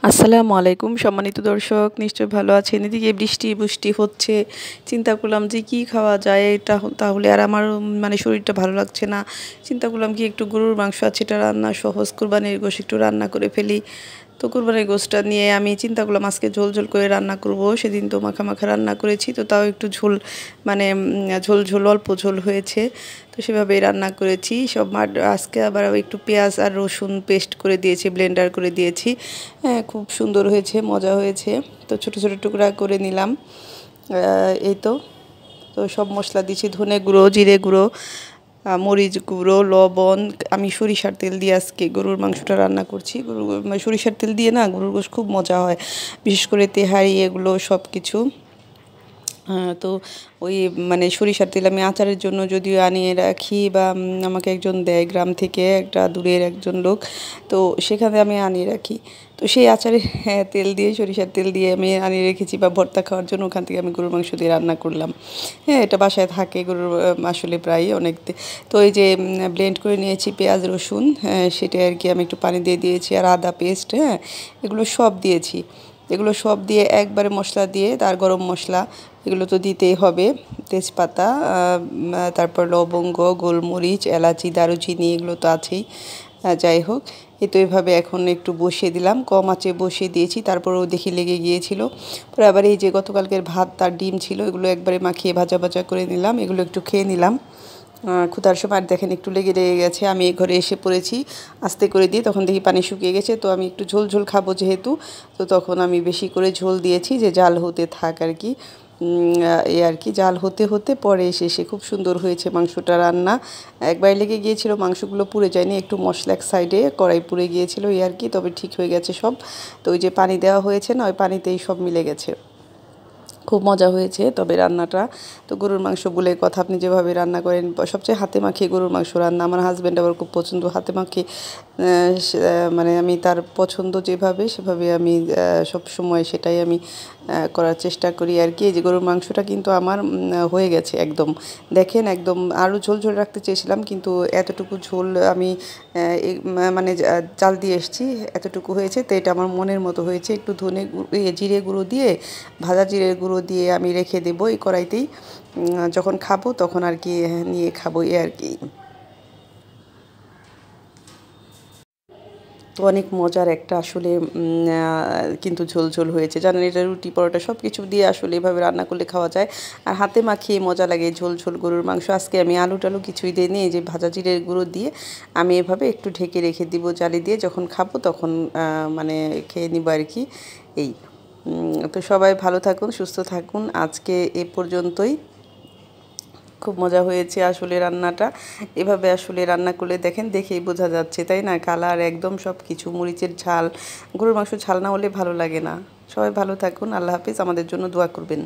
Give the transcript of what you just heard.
আসসালামু আলাইকুম সম্মানিত দর্শক, নিশ্চয় ভালো আছেন। এদিকে বৃষ্টি হচ্ছে, চিন্তা করলাম যে কি খাওয়া যায় এটা তাহলে, আর আমার মানে শরীরটা ভালো লাগছে না। চিন্তা করলাম কি একটু গরুর মাংস আছে, এটা রান্না সহজ, কুরবানির গোশত একটু রান্না করে ফেলি। তো কুরবানির গোশতটা নিয়ে আমি চিন্তা করলাম আজকে ঝোল ঝোল করে রান্না করব। সেদিন তো মাখা মাখা রান্না করেছি, তো তাও একটু ঝোল মানে ঝোল ঝোল অল্প ঝোল হয়েছে, তো সেভাবেই রান্না করেছি সব। আজকে আবার একটু পেঁয়াজ আর রসুন পেস্ট করে দিয়েছি, ব্লেন্ডার করে দিয়েছি। হ্যাঁ, খুব সুন্দর হয়েছে, মজা হয়েছে। তো ছোট ছোট টুকরা করে নিলাম। এই তো তো সব মশলা দিয়েছি, ধনে গুঁড়ো, জিরে গুঁড়ো, মরিচ গুঁড়ো, লবণ। আমি সরিষার তেল দিয়ে আজকে গরুর মাংসটা রান্না করছি। সরিষার তেল দিয়ে না গরুর গোশত খুব মজা হয়, বিশেষ করে তেহারি এগুলো সব কিছু। তো ওই মানে সরিষার তেল আমি আচারের জন্য যদিও আনিয়ে রাখি, বা আমাকে একজন দেয় গ্রাম থেকে, একটা দূরের একজন লোক, তো সেখানে আমি আনিয়ে রাখি। তো সেই আচারে হ্যাঁ তেল দিয়ে, সরিষার তেল দিয়ে আমি আনিয়ে রেখেছি, বা ভর্তা খাওয়ার জন্য ওখান থেকে আমি গরুর মাংস দিয়ে রান্না করলাম। হ্যাঁ, এটা বাসায় থাকে গরুর আসলে প্রায় অনেক। তো এই যে ব্লেন্ড করে নিয়েছি পেঁয়াজ রসুন, হ্যাঁ সেটা আর কি আমি একটু পানি দিয়ে দিয়েছি, আর আদা পেস্ট, হ্যাঁ এগুলো সব দিয়েছি। এগুলো সব দিয়ে একবারে মশলা দিয়ে, তার গরম মশলা এগুলো তো দিতেই হবে, তেজপাতা, তারপর লবঙ্গ, গোলমরিচ, এলাচি, দারুচিনি এগুলো তো আছেই। যাই হোক, এই তো এভাবে এখন একটু বসিয়ে দিলাম, কম আঁচে বসিয়ে দিয়েছি, তারপরেও দেখি লেগে গিয়েছিল। পরে আবার এই যে গতকালকের ভাত তার ডিম ছিল, এগুলো একবারে মাখিয়ে ভাজা ভাজা করে নিলাম, এগুলো একটু খেয়ে নিলাম ক্ষুধার সময়। আর দেখেন একটু লেগে গেছে, আমি এই ঘরে এসে পড়েছি আস্তে করে দিয়ে, তখন দেখি পানি শুকিয়ে গেছে। তো আমি একটু ঝোল ঝোল খাবো যেহেতু, তো তখন আমি বেশি করে ঝোল দিয়েছি, যে জাল হতে থাক আর কি। এই আর কি, জাল হতে হতে পরে এসে খুব সুন্দর হয়েছে মাংসটা রান্না। একবার লেগে গিয়েছিল, মাংসগুলো পুড়ে যায়নি, একটু মশলা এক সাইডে কড়াই পুড়ে গিয়েছিল এই আর কি, তবে ঠিক হয়ে গেছে সব। তো ওই যে পানি দেওয়া হয়েছে না, ওই পানিতেই সব মিলে গেছে। খুব মজা হয়েছে তবে রান্নাটা। তো গরুর মাংস বলে কথা, আপনি যেভাবে রান্না করেন, সবচেয়ে হাতে মাখিয়ে গরুর মাংস রান্না আমার হাজব্যান্ড আবার খুব পছন্দ, হাতে মাখিয়ে। মানে আমি তার পছন্দ যেভাবে, সেভাবে আমি সব সময় সেটাই আমি করার চেষ্টা করি আর কি। এই যে গরুর মাংসটা কিন্তু আমার হয়ে গেছে একদম, দেখেন একদম। আরও ঝোল ঝোল রাখতে চেয়েছিলাম, কিন্তু এতটুকু ঝোল আমি মানে জাল দিয়ে এসেছি, এতটুকু হয়েছে। তো এটা আমার মনের মতো হয়েছে। একটু ধনে জিরে গুঁড়ো দিয়ে, ভাজা জিরের গুঁড়ো দিয়ে আমি রেখে দেবো এই কড়াইতেই, যখন খাবো তখন আর কি নিয়ে খাবো এই আর কি। তো অনেক মজার একটা আসলে কিন্তু ঝোল ঝোল হয়েছে, জানেন এটা রুটি পরোটা সব কিছু দিয়ে আসলে এভাবে রান্না করলে খাওয়া যায়, আর হাতে মাখিয়ে মজা লাগে ঝোল ঝোল গরুর মাংস। আজকে আমি আলু টালু কিছুই দিইনি, এই যে ভাজা জিরের গুঁড়ো দিয়ে আমি এভাবে একটু ঢেকে রেখে দিব জালি দিয়ে, যখন খাবো তখন মানে খেয়ে নিব আর কি। এই তো সবাই ভালো থাকুন, সুস্থ থাকুন, আজকে এ পর্যন্তই। খুব মজা হয়েছে আসলে রান্নাটা। এভাবে আসলে রান্না করলে দেখেন, দেখেই বোঝা যাচ্ছে তাই না, কালার একদম সব কিছু, মরিচের ঝাল, গরুর মাংস ঝাল না হলে ভালো লাগে না। সবাই ভালো থাকুন, আল্লাহ হাফিজ, আমাদের জন্য দোয়া করবেন।